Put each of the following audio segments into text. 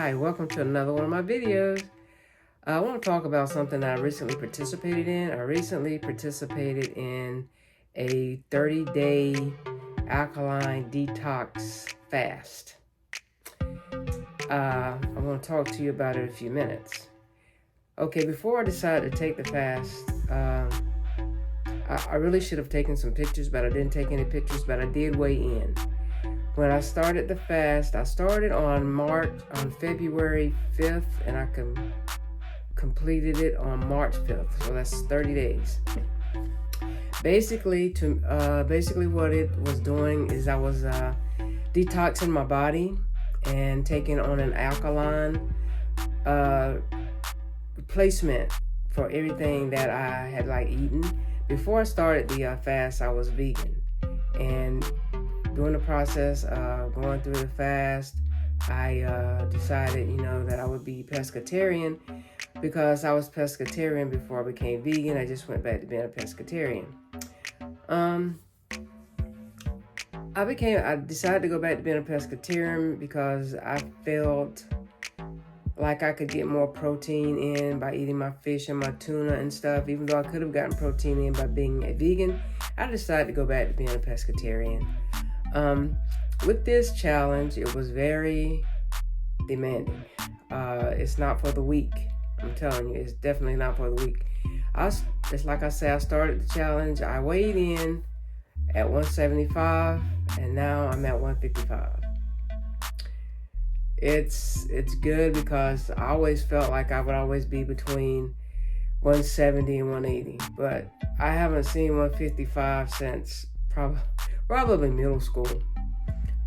Hi, welcome to another one of my videos. I want to talk about something that I recently participated in. I recently participated in a 30-day alkaline detox fast. I want to talk to you about it in a few minutes. Okay, before I decided to take the fast, I really should have taken some pictures, but I didn't take any pictures, but I did weigh in. When I started the fast, I started on February 5th, and I completed it on March 5th. So that's 30 days. Basically, what it was doing is I was detoxing my body and taking on an alkaline replacement for everything that I had eaten. Before I started the fast, I was vegan, and during the process of going through the fast, I decided, that I would be pescatarian because I was pescatarian before I became vegan. I just went back to being a pescatarian. I decided to go back to being a pescatarian because I felt like I could get more protein in by eating my fish and my tuna and stuff. Even though I could have gotten protein in by being a vegan, I decided to go back to being a pescatarian. With this challenge, it was very demanding. It's not for the weak. I'm telling you, it's definitely not for the weak. It's like I said, I started the challenge. I weighed in at 175, and now I'm at 155. It's good because I always felt like I would always be between 170 and 180, but I haven't seen 155 since probably middle school.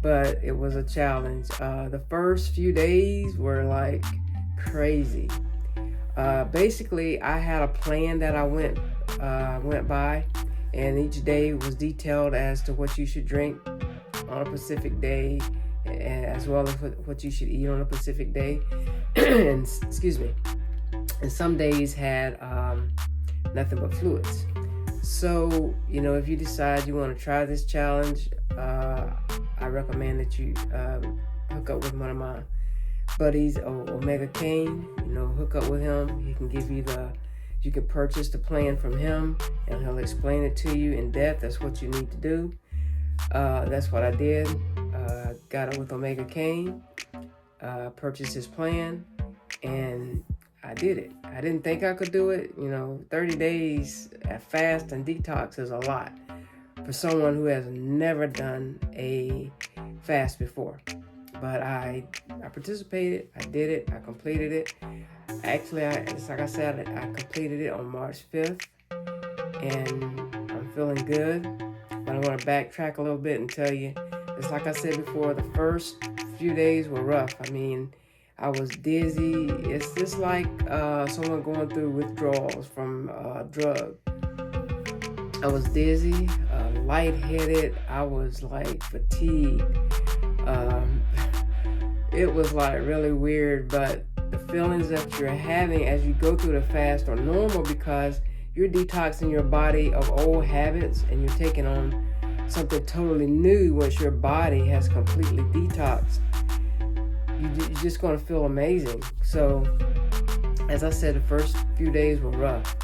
But it was a challenge. The first few days were like crazy. Basically, I had a plan that I went by, and each day was detailed as to what you should drink on a specific day, as well as what you should eat on a specific day. And some days had nothing but fluids. So, if you decide you want to try this challenge, I recommend that you hook up with one of my buddies, Omega Kane. Hook up with him. He can give you you can purchase the plan from him, and he'll explain it to you in depth. That's what you need to do. That's what I did. Got it with Omega Kane, purchased his plan, and I did it. I didn't think I could do it. 30 days at fast and detox is a lot for someone who has never done a fast before. But I participated. I did it. I completed it. Actually, it's like I said, I completed it on March 5th, and I'm feeling good. But I want to backtrack a little bit and tell you, it's like I said before, the first few days were rough. I was dizzy. It's just like someone going through withdrawals from a drug. I was dizzy, lightheaded. I was fatigued. It was really weird, but the feelings that you're having as you go through the fast are normal because you're detoxing your body of old habits, and you're taking on something totally new once your body has completely detoxed. You're just going to feel amazing. So, as I said, the first few days were rough.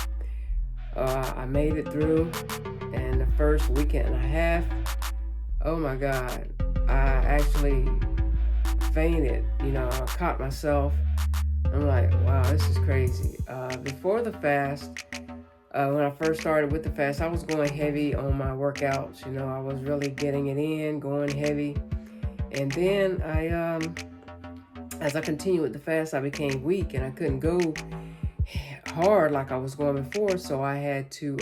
I made it through, and the first weekend and a half, oh my God, I actually fainted. I caught myself. I'm like, wow, this is crazy. Before the fast, when I first started with the fast, I was going heavy on my workouts. I was really getting it in, going heavy. And then as I continued with the fast, I became weak, and I couldn't go hard like I was going before. So I had to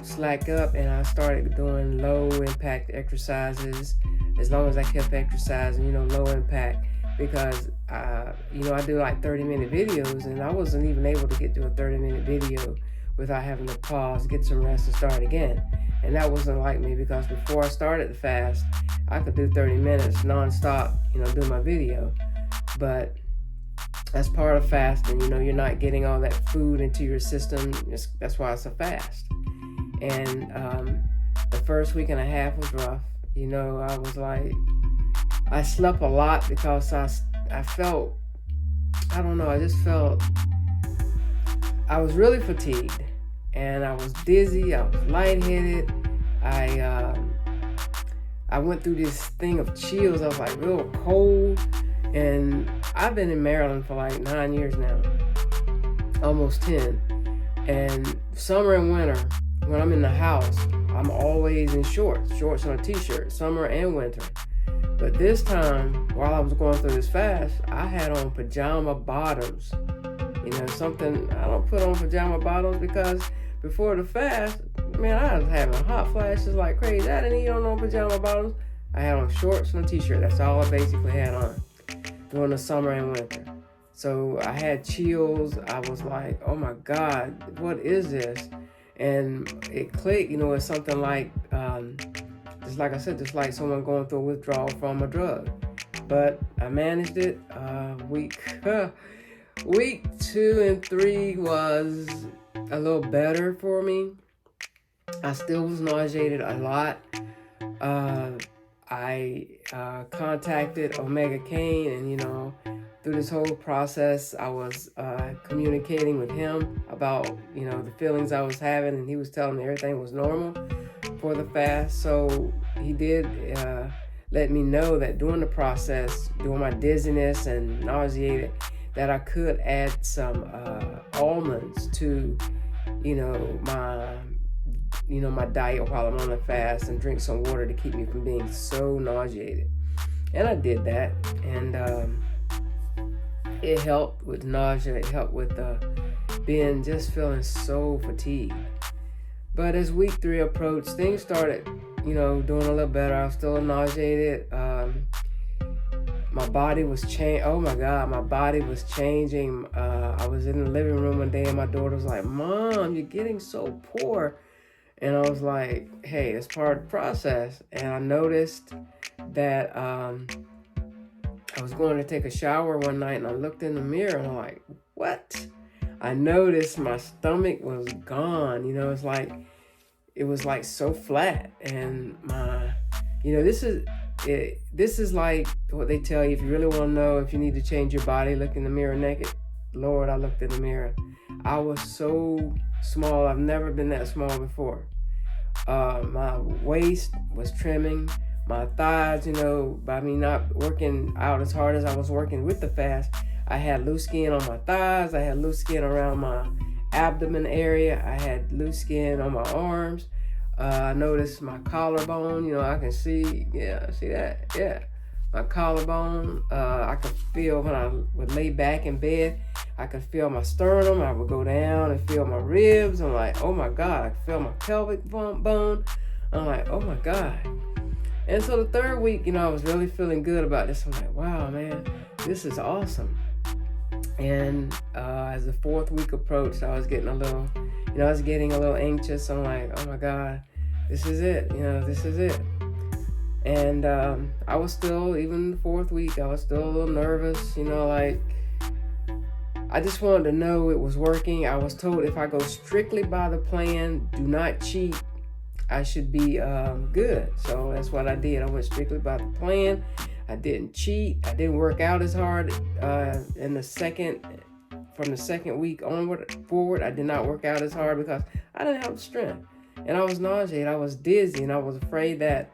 slack up, and I started doing low impact exercises. As long as I kept exercising, low impact, because I do 30-minute videos, and I wasn't even able to get to a 30-minute video without having to pause, get some rest, and start again. And that wasn't like me, because before I started the fast, I could do 30 minutes nonstop, do my video. But as part of fasting, you're not getting all that food into your system. That's why it's a fast. And the first week and a half was rough. I was I slept a lot because I I felt, I don't know, I just felt, I was really fatigued, and I was dizzy, I was lightheaded. I went through this thing of chills. I was like real cold, and I've been in Maryland for like 9 years now, almost 10. And summer and winter, when I'm in the house, I'm always in shorts and a t-shirt, summer and winter. But this time, while I was going through this fast, I had on pajama bottoms. You know, something, I don't put on pajama bottoms because before the fast, man, I was having hot flashes like crazy. I didn't even on pajama bottoms. I had on shorts and a t-shirt. That's all I basically had on during the summer and winter. So I had chills. I was like, oh my God, what is this? And it clicked, you know, it's something like, just like I said, just like someone going through a withdrawal from a drug. But I managed it. Week 2 and 3 was a little better for me. I still was nauseated a lot. I contacted Omega Kane, and, you know, through this whole process, I was communicating with him about, you know, the feelings I was having, and he was telling me everything was normal for the fast. So he did let me know that during the process, during my dizziness and nauseated, that I could add some almonds to, my diet while I'm on the fast, and drink some water to keep me from being so nauseated. And I did that, and it helped with nausea. It helped with just feeling so fatigued. But as week 3 approached, things started, doing a little better. I was still nauseated. My body was changing. Oh my God, my body was changing. I was in the living room one day, and my daughter was like, "Mom, you're getting so poor." And I was like, hey, it's part of the process. And I noticed that I was going to take a shower one night, and I looked in the mirror, and I'm like, what? I noticed my stomach was gone. It was like so flat. And this is like what they tell you. If you really want to know if you need to change your body, look in the mirror naked. Lord, I looked in the mirror. I was so small. I've never been that small before. My waist was trimming. My thighs, by me not working out as hard as I was working with the fast, I had loose skin on my thighs. I had loose skin around my abdomen area. I had loose skin on my arms. I noticed my collarbone, I can see, see that? Yeah. My collarbone, I could feel when I would lay back in bed, I could feel my sternum. I would go down and feel my ribs. I'm like, oh my God. I could feel my pelvic bone. I'm like, oh my God. And so the 3rd week, I was really feeling good about this. I'm like, wow, man, this is awesome. And as the 4th week approached, I was getting a little anxious. I'm like, oh my God, this is it. This is it. And I was still, even the 4th week, I was still a little nervous, I just wanted to know it was working. I was told if I go strictly by the plan, do not cheat, I should be good. So that's what I did. I went strictly by the plan. I didn't cheat. I didn't work out as hard from the second week forward. I did not work out as hard because I didn't have the strength. And I was nauseated. I was dizzy, and I was afraid that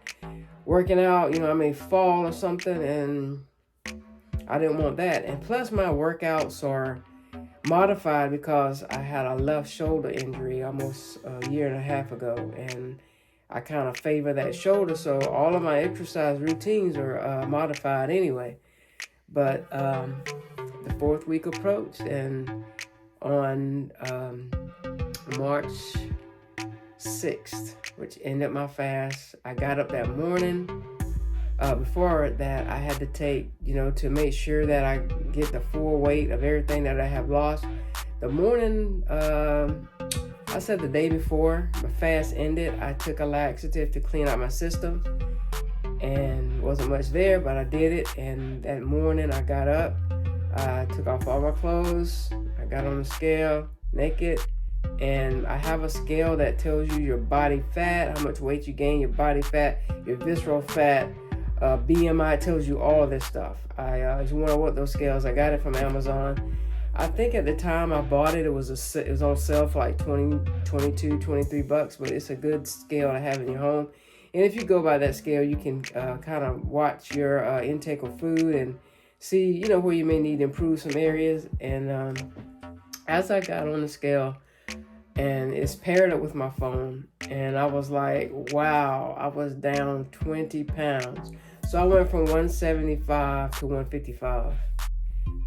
working out, I may fall or something, and I didn't want that. And plus, my workouts are modified because I had a left shoulder injury almost a year and a half ago, and I kind of favor that shoulder, so all of my exercise routines are modified anyway. But the 4th week approached, and on March 6th, which ended my fast, I got up that morning. Before that, I had to take, to make sure that I get the full weight of everything that I have lost. The morning, I said the day before my fast ended, I took a laxative to clean out my system, and wasn't much there, but I did it. And that morning I got up, I took off all my clothes, I got on the scale naked, and I have a scale that tells you your body fat, how much weight you gain, your body fat, your visceral fat, BMI, tells you all of this stuff. If you want to want those scales, I got it from Amazon. I think at the time I bought it, it was on sale for like 22, 23 bucks, but it's a good scale to have in your home. And if you go by that scale, you can kind of watch your intake of food and see, where you may need to improve some areas. And as I got on the scale, and it's paired up with my phone, and I was like, wow, I was down 20 pounds. So I went from 175 to 155.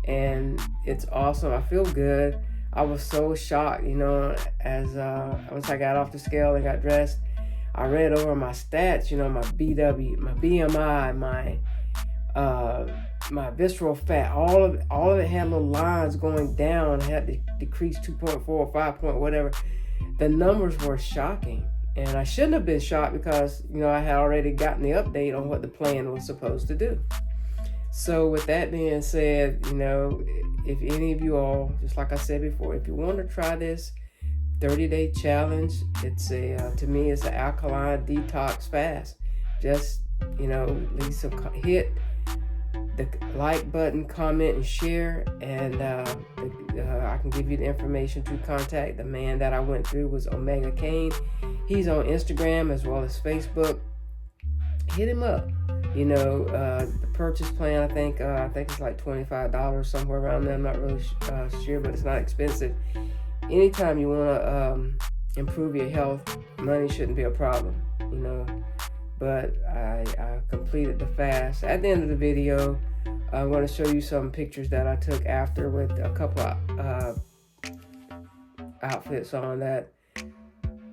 And it's awesome. I feel good. I was so shocked, as once I got off the scale and got dressed, I read over my stats, my BW, my BMI, my visceral fat, all of it had little lines going down. I had to decrease 2.4 or 5 point whatever. The numbers were shocking, and I shouldn't have been shocked because I had already gotten the update on what the plan was supposed to do. So with that being said, if any of you all, just like I said before, if you want to try this 30-day challenge, it's to me it's an alkaline detox fast. Just hit the like button, comment, and share, and I can give you the information to contact. The man that I went through was Omega Kane. He's on Instagram as well as Facebook. Hit him up. The purchase plan, I think it's like $25, somewhere around there. I'm not really sure, but it's not expensive. Anytime you want to improve your health, money shouldn't be a problem, But I completed the fast. At the end of the video, I'm going to show you some pictures that I took after with a couple of outfits on that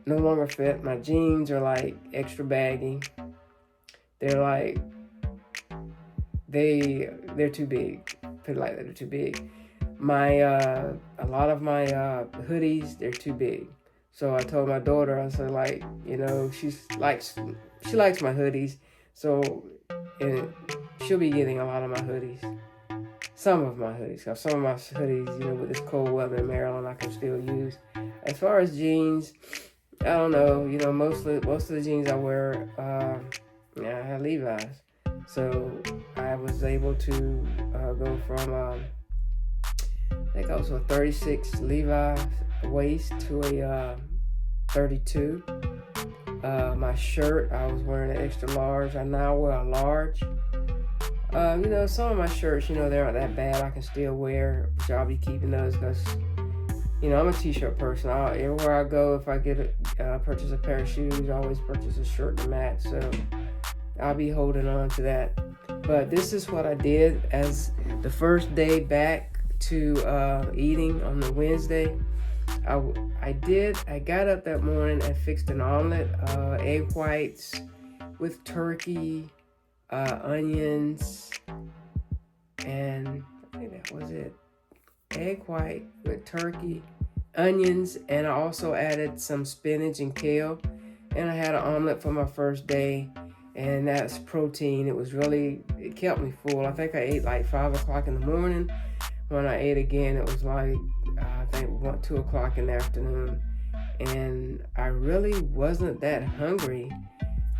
no longer fit. My jeans are like extra baggy. They're like, they're too big. Put it like that, they're too big. A lot of my hoodies, they're too big. So I told my daughter, I said, she likes my hoodies. So she'll be getting a lot of my hoodies. Some of my hoodies. Because some of my hoodies, with this cold weather in Maryland, I can still use. As far as jeans, I don't know. Most of the jeans I wear, I have Levi's. So I was able to go from, I think I was a 36 Levi's waist to a 32. My shirt, I was wearing an extra large. I now wear a large. Some of my shirts, they aren't that bad. I can still wear, which I'll be keeping those because, I'm a t-shirt person. Everywhere I go, if I purchase a pair of shoes, I always purchase a shirt to match. So I'll be holding on to that. But this is what I did as the first day back to eating on the Wednesday. I got up that morning and fixed an omelet, egg whites with turkey, onions, and I think that was it. Egg white with turkey, onions, and I also added some spinach and kale. And I had an omelet for my first day, and that's protein. It kept me full. I think I ate like 5 o'clock in the morning. When I ate again, it was like, I think 2 o'clock in the afternoon. And I really wasn't that hungry,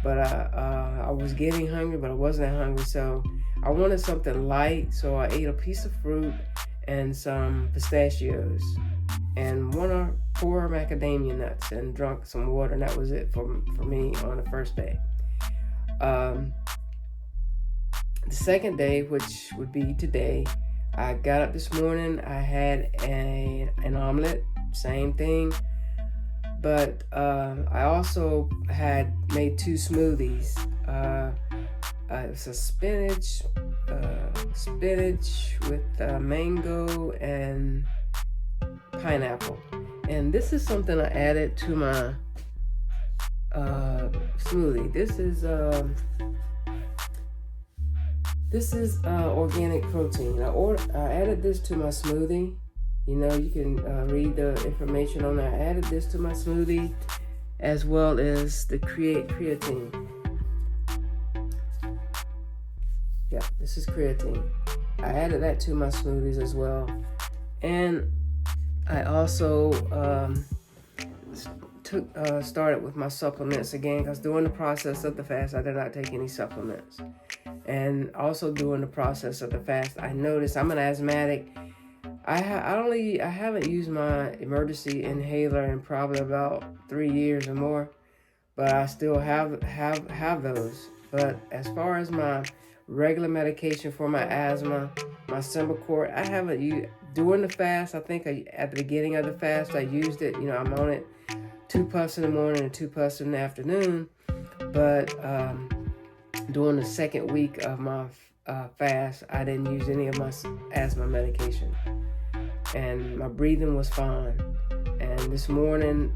but I was getting hungry, but I wasn't that hungry. So I wanted something light. So I ate a piece of fruit and some pistachios and 1 or 4 macadamia nuts and drank some water. And that was it for me on the first day. The second day, which would be today, I got up this morning. I had an omelet, same thing, but I also had made 2 smoothies. It's a spinach with mango and pineapple, and this is something I added to my smoothie. This is organic protein. I added this to my smoothie. You can read the information on that. I added this to my smoothie as well as the creatine. Yeah, this is creatine. I added that to my smoothies as well. And I also started with my supplements again, because during the process of the fast, I did not take any supplements. And also during the process of the fast, I noticed I'm an asthmatic. I haven't used my emergency inhaler in probably about 3 years or more, but I still have those. But as far as my regular medication for my asthma, my Symbicort, I haven't used during the fast. I think at the beginning of the fast I used it. I'm on it 2 puffs in the morning and 2 puffs in the afternoon. But during the second week of my fast, I didn't use any of my asthma medication, and my breathing was fine. And this morning,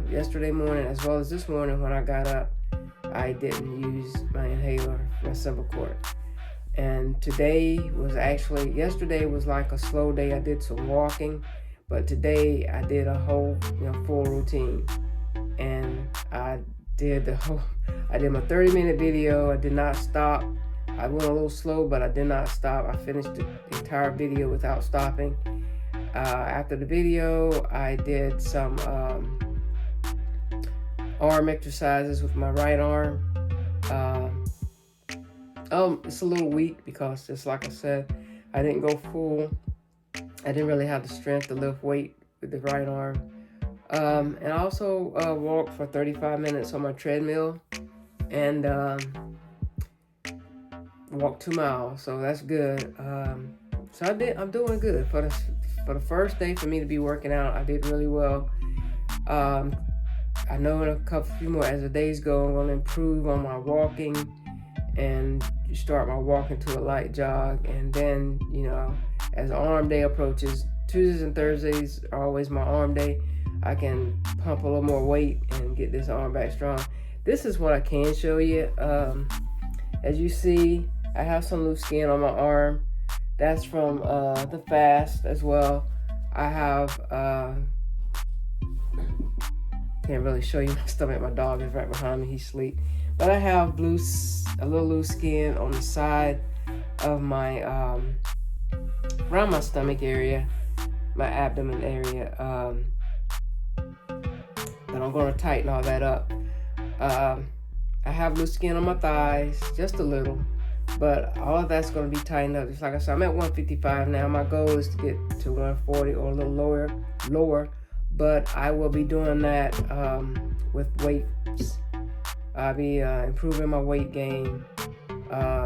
yesterday morning, as well as this morning when I got up, I didn't use my inhaler, my Symbicort. And yesterday was like a slow day. I did some walking, but today I did a whole, full routine. And I did my 30-minute video. I did not stop. I went a little slow, but I did not stop. I finished the entire video without stopping. After the video, I did some arm exercises with my right arm. It's a little weak because, just like I said, I didn't go full. I didn't really have the strength to lift weight with the right arm. And I also walked for 35 minutes on my treadmill, and walked 2 miles, so that's good. So I'm doing good for the first day for me to be working out. I did really well. I know in a few more as the days go, I'm going to improve on my walking and start my walking to a light jog. And then, as arm day approaches, Tuesdays and Thursdays are always my arm day. I can pump a little more weight and get this arm back strong. This is what I can show you. As you see, I have some loose skin on my arm. That's from the fast as well. I have, can't really show you my stomach. My dog is right behind me. He's asleep. But I have a little loose skin on the side of my, around my stomach area, my abdomen area. But I'm going to tighten all that up. I have loose skin on my thighs, just a little. But all of that's going to be tightened up. Just like I said, I'm at 155 now. My goal is to get to 140 or a little lower. But I will be doing that with weights. I'll be improving my weight gain.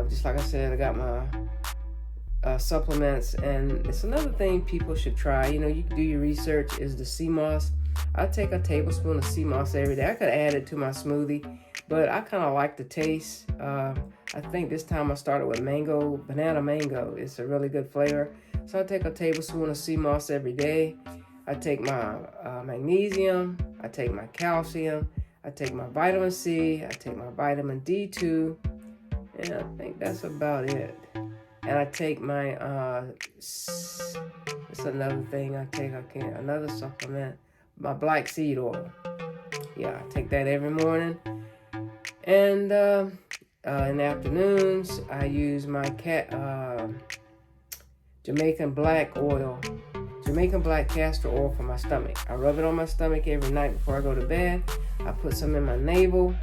Just like I said, I got my supplements. And it's another thing people should try. You can do your research, is the sea moss. I take a tablespoon of sea moss every day. I could add it to my smoothie, but I kind of like the taste. I think this time I started with banana mango. It's a really good flavor. So I take a tablespoon of sea moss every day. I take my magnesium. I take my calcium. I take my vitamin C. I take my vitamin D2. And I think that's about it. And I take my, it's another thing I take. Another supplement. My black seed oil. Yeah, I take that every morning. And in the afternoons, I use my Jamaican black castor oil for my stomach. I rub it on my stomach every night before I go to bed. I put some in my navel,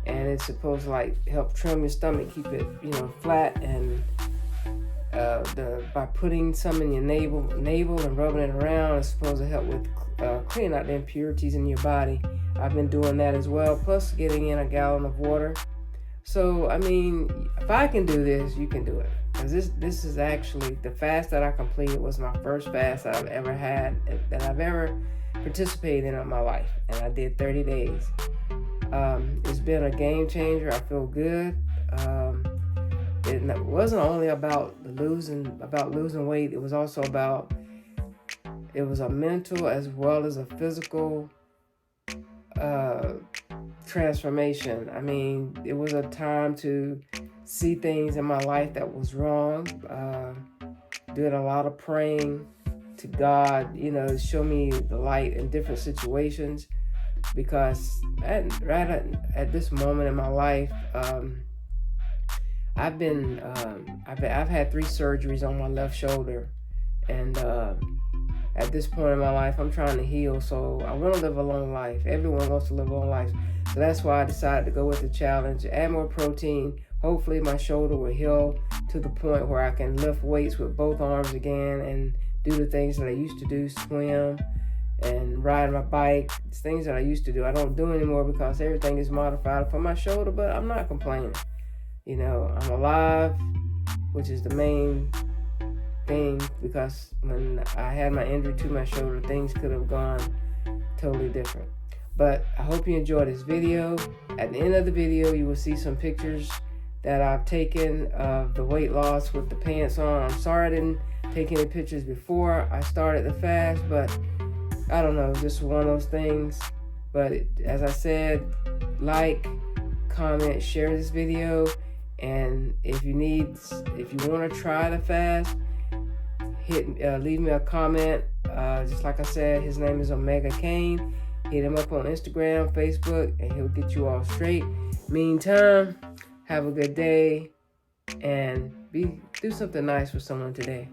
and it's supposed to help trim your stomach, keep it flat. And by putting some in your navel and rubbing it around, it's supposed to help with cleaning out the impurities in your body. I've been doing that as well, plus getting in a gallon of water. So, if I can do this, you can do it. Because this is actually, the fast that I completed was my first fast that I've ever had, that I've ever participated in my life. And I did 30 days. It's been a game changer. I feel good. It wasn't only about losing weight. It was also it was a mental as well as a physical transformation. It was a time to see things in my life that was wrong. Did a lot of praying to God, to show me the light in different situations. Because at this moment in my life, I've had 3 surgeries on my left shoulder, and at this point in my life, I'm trying to heal. So I want to live a long life. Everyone wants to live a long life. So that's why I decided to go with the challenge. Add more protein. Hopefully my shoulder will heal to the point where I can lift weights with both arms again and do the things that I used to do, swim and ride my bike. It's things that I used to do. I don't do anymore because everything is modified for my shoulder, but I'm not complaining. I'm alive, which is the main thing, because when I had my injury to my shoulder, things could have gone totally different. But I hope you enjoyed this video. At the end of the video, you will see some pictures that I've taken of the weight loss with the pants on. I'm sorry I didn't take any pictures before I started the fast, but I don't know, just one of those things. But as I said, like, comment, share this video, and if you want to try the fast, leave me a comment. Just like I said, his name is Omega Kane. Hit him up on Instagram, Facebook, and he'll get you all straight. Meantime, have a good day and do something nice for someone today.